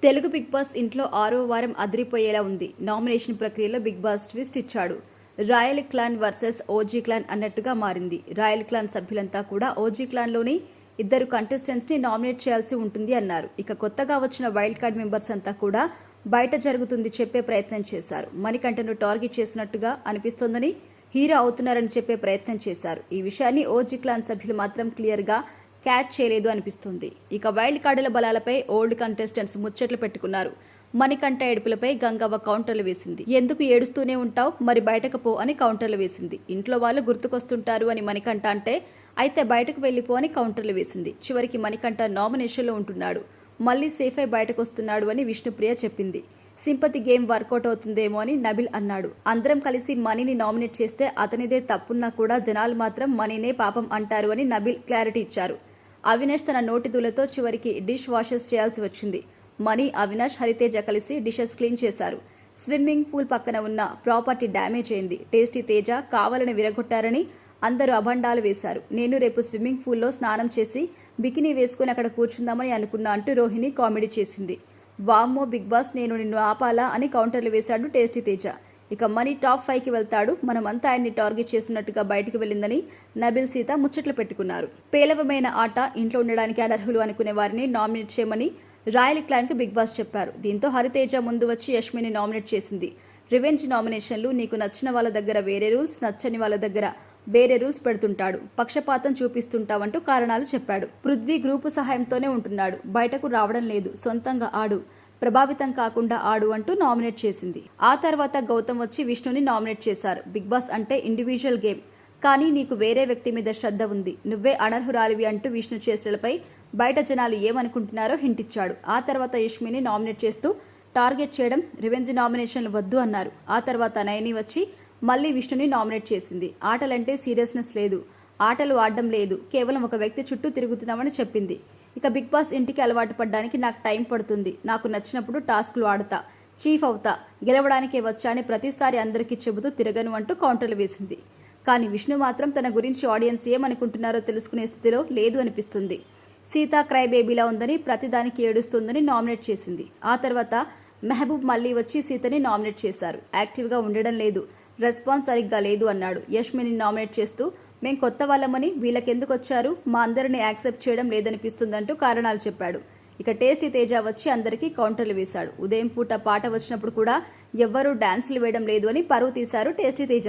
Telugu big boss ఇంట్లో 6వ వారం అదిరిపోయేలా ఉంది. నామినేషన్ ప్రక్రియలో బిగ్ బాస్ ట్విస్ట్ ఇచ్చాడు. Royal clan versus OG clan అన్నట్టుగా మారింది. రాయల్ క్లాన్ సభ్యులంతా కూడా ఓజీ క్లాన్లోని 2 కంటెస్టెంట్స్ ని నామినేట్ చేయాల్సి ఉంటుంది అన్నారు. ఇక కొత్తగా వచ్చిన వైల్డ్ కార్డ్ మెంబర్స్ అంతా కూడా బయట జరుగుతుంది చెప్పే ప్రయత్నం చేశారు. మణికంఠను టార్గెట్ చేసినట్టుగా అనిపిస్తోందని, హీరో అవుతున్నారని చెప్పే ప్రయత్నం చేశారు. ఈ విషయాన్ని ఓజీ క్లాన్ సభ్యులు మాత్రం క్లియర్గా క్యాచ్ చేయలేదు అనిపిస్తుంది. ఇక వైల్డ్ కార్డుల బలాలపై ఓల్డ్ కంటెస్టెంట్స్ ముచ్చట్లు పెట్టుకున్నారు. మణికంఠ ఏడుపులపై గంగవ్వ కౌంటర్లు వేసింది. ఎందుకు ఏడుస్తూనే ఉంటావు, మరి బయటకు పో అని కౌంటర్లు వేసింది. ఇంట్లో వాళ్ళు గుర్తుకొస్తుంటారు అని మణికంఠ అంటే, అయితే బయటకు వెళ్లిపో అని కౌంటర్లు వేసింది. చివరికి మణికంఠ నామినేషన్లో ఉంటున్నాడు, మళ్లీ సేఫ్ అయి బయటకు వస్తున్నాడు అని విష్ణుప్రియ చెప్పింది. సింపతి గేమ్ వర్కౌట్ అవుతుందేమో అని నబిల్ అన్నాడు. అందరం కలిసి మనీని నామినేట్ చేస్తే అతనిదే తప్పున్నా కూడా జనాలు మాత్రం మనీనే పాపం అంటారు అని నబిల్ క్లారిటీ ఇచ్చారు. అవినాష్ తన నోటి దూలతో చివరికి డిష్ వాషెస్ చేయాల్సి వచ్చింది. మనీ, అవినాష్, హరితేజ కలిసి డిషెస్ క్లీన్ చేశారు. స్విమ్మింగ్ పూల్ పక్కన ఉన్న ప్రాపర్టీ డ్యామేజ్ అయింది. టేస్టీ తేజ కావాలని విరగొట్టారని అందరూ అభండాలు వేశారు. నేను రేపు స్విమ్మింగ్ పూల్లో స్నానం చేసి బికినీ వేసుకుని అక్కడ కూర్చుందామని అనుకున్నా అంటూ రోహిణి కామెడీ చేసింది. వామ్మో బిగ్ బాస్, నేను నిన్ను ఆపాలా అని కౌంటర్లు వేశాడు టేస్టీ తేజ. ఇక మనీ టాప్ 5కి వెళ్తాడు, మనమంతా ఆయన్ని టార్గెట్ చేసినట్టుగా బయటికి వెళ్ళిందని నబిల్, సీత ముచ్చట్లు పెట్టుకున్నారు. పేలవమైన ఆట, ఇంట్లో ఉండడానికి అనర్హులు అనుకునే వారిని నామినేట్ చేయమని రాయల్ క్లాన్ కి బిగ్ బాస్ చెప్పారు. దీంతో హరితేజ ముందు వచ్చి యష్మిని నామినేట్ చేసింది. రివెంజ్ నామినేషన్లు, నీకు నచ్చిన వాళ్ళ దగ్గర వేరే రూల్స్, నచ్చని వాళ్ళ దగ్గర వేరే రూల్స్ పెడుతుంటాడు, పక్షపాతం చూపిస్తుంటావంటూ కారణాలు చెప్పాడు. పృథ్వీ గ్రూపు సహాయంతోనే ఉంటున్నాడు, బయటకు రావడం లేదు, సొంతంగా ఆడు, ప్రభావితం కాకుండా ఆడు అంటూ నామినేట్ చేసింది. ఆ తర్వాత గౌతమ్ వచ్చి విష్ణుని నామినేట్ చేశారు. బిగ్ బాస్ అంటే ఇండివిజువల్ గేమ్, కానీ నీకు వేరే వ్యక్తి మీద శ్రద్ధ ఉంది, నువ్వే అనర్హురాలివి అంటూ విష్ణు చేష్టలపై బయట జనాలు ఏమనుకుంటున్నారో హింట్ ఇచ్చాడు. ఆ తర్వాత యష్మిని నామినేట్ చేస్తూ టార్గెట్ చేయడం, రివెంజ్ నామినేషన్లు వద్దు అన్నారు. ఆ తర్వాత నయని వచ్చి మళ్లీ విష్ణుని నామినేట్ చేసింది. ఆటలంటే సీరియస్నెస్ లేదు, ఆటలు ఆడడం లేదు, కేవలం ఒక వ్యక్తి చుట్టూ తిరుగుతున్నామని చెప్పింది. ఇక బిగ్ బాస్ ఇంటికి అలవాటు పడ్డానికి నాకు టైం పడుతుంది, నాకు నచ్చినప్పుడు టాస్క్లు ఆడుతా, చీఫ్ అవుతా, గెలవడానికే వచ్చా అని ప్రతిసారి అందరికీ చెబుతూ తిరగను అంటూ కౌంటర్లు వేసింది. కానీ విష్ణు మాత్రం తన గురించి ఆడియన్స్ ఏమనుకుంటున్నారో తెలుసుకునే స్థితిలో లేదు అనిపిస్తుంది. సీత క్రై బేబీలా ఉందని, ప్రతిదానికి ఏడుస్తుందని నామినేట్ చేసింది. ఆ తర్వాత మెహబూబ్ మళ్లీ వచ్చి సీతని నామినేట్ చేశారు. యాక్టివ్గా ఉండడం లేదు, రెస్పాన్స్ సరిగ్గా లేదు అన్నాడు. యష్మిని నామినేట్ చేస్తూ, మేం కొత్త వాళ్ళమని వీళ్ళకెందుకు వచ్చారు, మా అందరిని యాక్సెప్ట్ చేయడం లేదనిపిస్తుందంటూ కారణాలు చెప్పాడు. ఇక టేస్టీ తేజ వచ్చి అందరికీ కౌంటర్లు వేశాడు. ఉదయం పూట పాట వచ్చినప్పుడు కూడా ఎవ్వరూ డాన్సులు వేయడం లేదు అని పరువు తీశారు టేస్టీ తేజ.